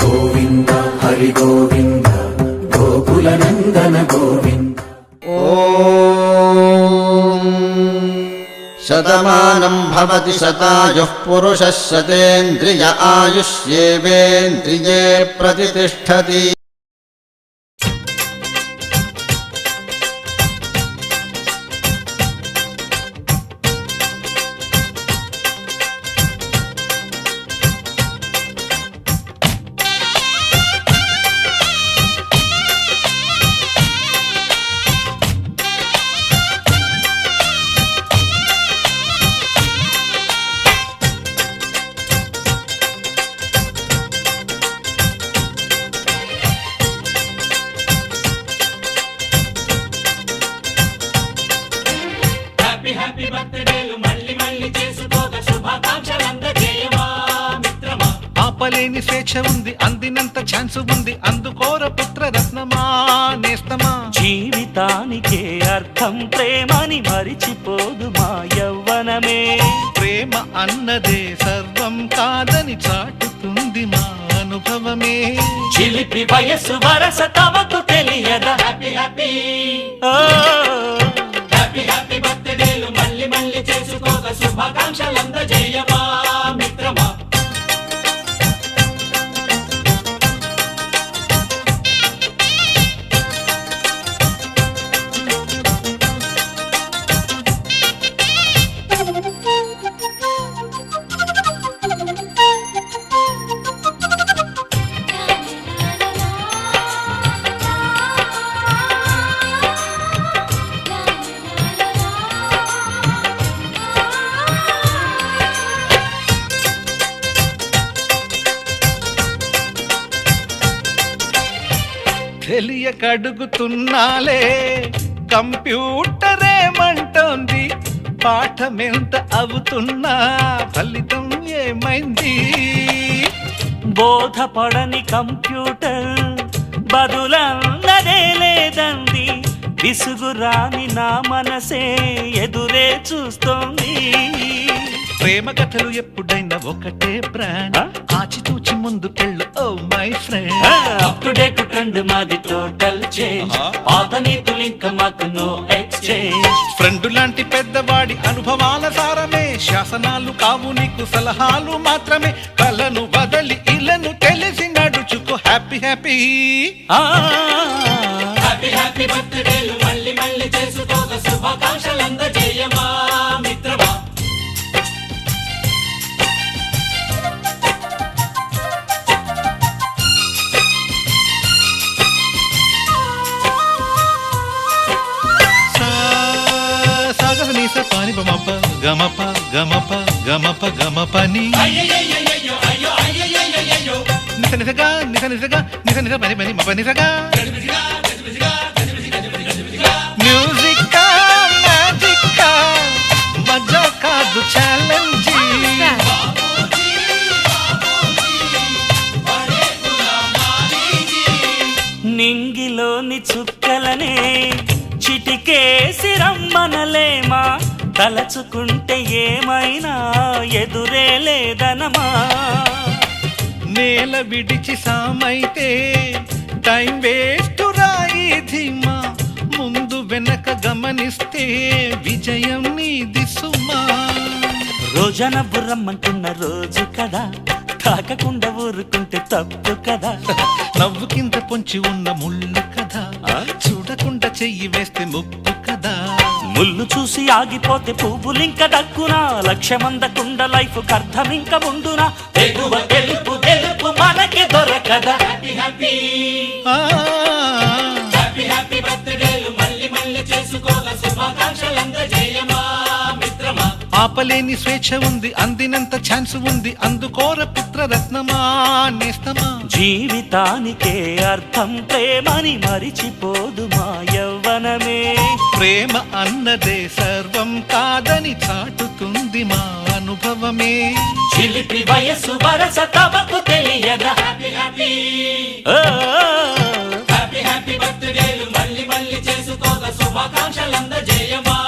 గోవింద హరి గోవింద గోకుల నందన Govinda. Shatamanam Bhavati శతాయుః పురుషः శతేంద్రియ ఆయుష్యేవేంద్రియే ప్రతిష్ఠతి. Happy బర్త్డేలు మళ్ళీ మళ్ళీ చేసుకోక శుభాకాంక్షలందజేయమా మిత్రమా. ఆపలేని స్వేచ్ఛ ఉంది, అందినంత ఛాన్స్ ఉంది, అందుకోర పుత్ర రత్నమా నేస్తమా. జీవితానికే అర్థం ప్రేమని మరిచిపోదు మా యవ్వనమే. ప్రేమ అన్నదే సర్వం కాదని చాటుతుంది మా అనుభవమే. చిలిపి వయస్సు వరస తమకు తెలియదా. హ్యాపీ హ్యాపీ హ్యాపీ హ్యాపీ బర్త్డేలు మళ్ళీ మళ్ళీ చేసుకోక శుభాకాంక్షలందజేయమా మిత్రమా. తెలియకడుగుతున్నాలే కంప్యూటరేమంటోంది, పాఠమెంత అవుతున్నా ఫలితం ఏమైంది. బోధపడని కంప్యూటర్ బదులన్నదే లేదండి. విసుగురాని నా మనసే ఎదురే చూస్తోంది. ప్రేమ కథలు ఎప్పుడైనా ఒకటే బ్రాండ్, ఆచితూచి ముందుకెళ్ళు oh my friend. Up to date trend మాది టోటల్ చేంజ్, పాత నీతులు ఇంకా మాకు నో ఎక్స్చేంజ్. ఫ్రెండ్ లాంటి పెద్దవాడి అనుభవాల సారమే, శాసనాలు కావు నీకు సలహాలు మాత్రమే. కలను వదలి ఇలను తెలిసి నడుచుకో హ్యాపీ హ్యాపీ. హ్యాపీ హ్యాపీ బర్త్డేలు మళ్ళీ మళ్ళీ చేసుకోక శుభాకాంక్షలందజేయమా మిత్రమా. పాని బమప గమప గమప గమప గమపని నిస నిసగా నిస నిసగా నిస నిస పని పని మప నిసగా. మ్యూజిక్ మ్యాజిక్ మజా కాదు ఛాలెంజ్. నింగిలోని చుక్కలనే చిటికేసి రమ్మనలేమా. తలచుకుంటే ఏమైనా ఎదురే లేదనమా. నేల విడిచి సామైతే టైం వేస్ట్ రాయి ధీమా. ముందు వెనక గమనిస్తే విజయం నీది సుమా. రోజన బుర్రమ్మంటున్న రోజు కదా, తాకకుండా ఊరుకుంటే తప్పు కదా. నవ్వుకింత పొంచి ఉన్న ముళ్ళు కదా, చూడకుండా చెయ్యి వేస్తే ముప్పు కదా. ముళ్ళు చూసి ఆగిపోతే పువ్వులింక దక్కునా. లక్ష్యమందకుండా లైఫ్ అర్థం ఇంక ఉండునా. ఎగువ గెలుపు గెలుపు మనకి దొరకదా. హ్యాపీ హ్యాపీ హ్యాపీ హ్యాపీ బర్త్డేలు మళ్ళీ మళ్ళీ చేసుకోక శుభాకాంక్షలందజేయమా మిత్రమా. ఆపలేని స్వేచ్ఛ ఉంది, అందినంత ఛాన్స్ ఉంది, అందుకోర పుత్ర రత్నమా నేస్తమా. జీవితానికే అర్థం ప్రేమని మరిచిపోదు మా యవ్వనమే. ప్రేమ అన్నదే సర్వం కాదని చాటుతుంది మా అనుభవమే. చిలిపి వయస్సు వరస తమకు తెలియదా. హ్యాపీ హ్యాపీ హ్యాపీ హ్యాపీ బర్త్డేలు మళ్ళీ మళ్ళీ చేసుకోక శుభాకాంక్షలందజేయమా.